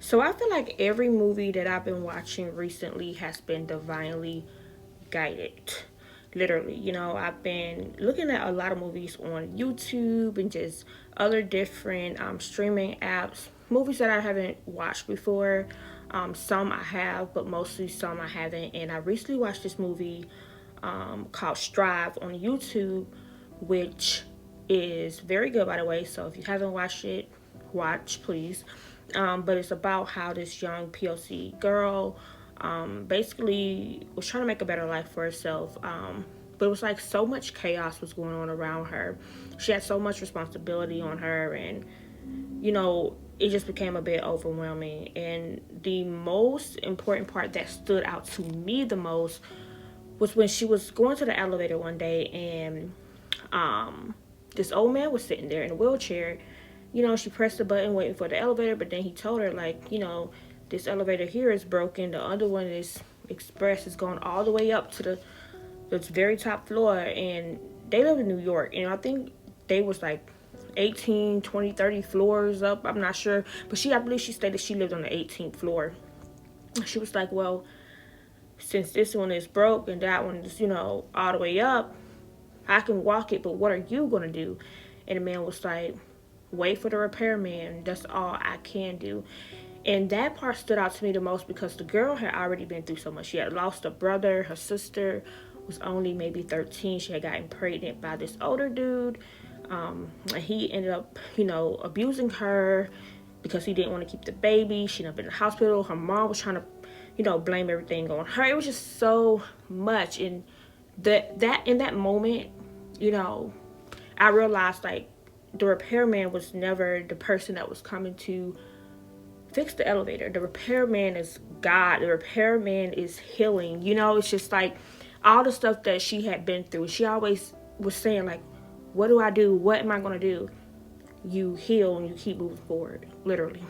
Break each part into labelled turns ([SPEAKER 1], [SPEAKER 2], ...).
[SPEAKER 1] So I feel like every movie that I've been watching recently has been divinely guided. Literally, I've been looking at a lot of movies on YouTube and just other different streaming apps, movies that I haven't watched before. Some I have, but mostly some I haven't. And I recently watched this movie called Strive on YouTube, which is very good, by the way. So if you haven't watched it, watch, please. But it's about how this young POC girl basically was trying to make a better life for herself. But it was like so much chaos was going on around her. She had so much responsibility on her, and it just became a bit overwhelming. And the most important part that stood out to me the most was when she was going to the elevator one day, and this old man was sitting there in a wheelchair. She pressed the button waiting for the elevator, but then he told her, like, this elevator here is broken. The other one is express, is going all the way up to the very top floor. And they live in New York. And I think they was like 18, 20, 30 floors up. I'm not sure. But I believe she stated she lived on the 18th floor. She was like, well, since this one is broke and that one is, all the way up, I can walk it, but what are you going to do? And the man was like, wait for the repairman. That's all I can do. And that part stood out to me the most because the girl had already been through so much. She had lost a brother. Her sister was only maybe 13. She had gotten pregnant by this older dude. And he ended up, abusing her because he didn't want to keep the baby. She ended up in the hospital. Her mom was trying to, blame everything on her. It was just so much. And that in that moment, I realized, like, the repairman was never the person that was coming to fix the elevator. The repairman is God. The repairman is healing. It's just like all the stuff that she had been through. She always was saying, like, what do I do? What am I going to do? You heal and you keep moving forward. Literally.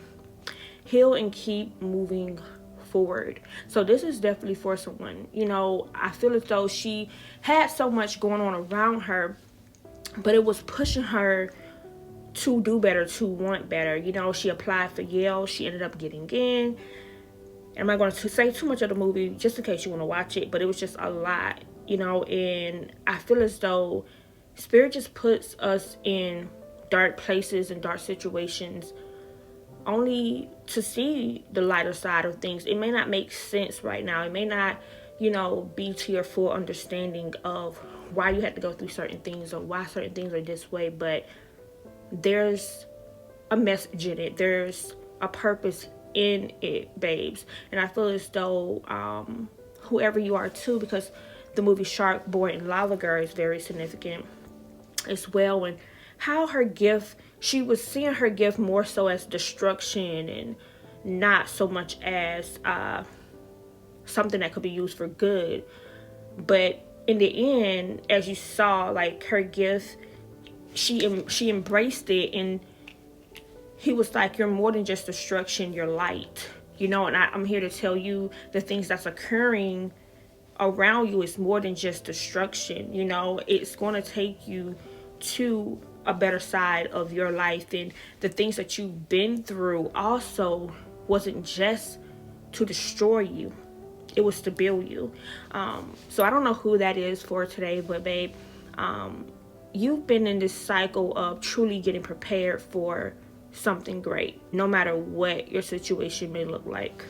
[SPEAKER 1] Heal and keep moving forward. So this is definitely for someone. I feel as though she had so much going on around her, but it was pushing her to do better, to want better. She applied for Yale. She ended up getting in. I'm not going to say too much of the movie just in case you want to watch it, but it was just a lot, and I feel as though Spirit just puts us in dark places and dark situations only to see the lighter side of things. It may not make sense right now. It may not, be to your full understanding of why you had to go through certain things or why certain things are this way, but there's a message in it. There's a purpose in it, babes. And I feel as though whoever you are too, because the movie Shark Boy and Lava Girl is very significant as well. And how her gift, she was seeing her gift more so as destruction and not so much as something that could be used for good. But in the end, as you saw, like, her gift, she embraced it, and he was like, you're more than just destruction, you're light. And I'm here to tell you the things that's occurring around you is more than just destruction. It's going to take you to a better side of your life, and the things that you've been through also wasn't just to destroy you. It was to build you. So I don't know who that is for today, but babe, you've been in this cycle of truly getting prepared for something great, no matter what your situation may look like.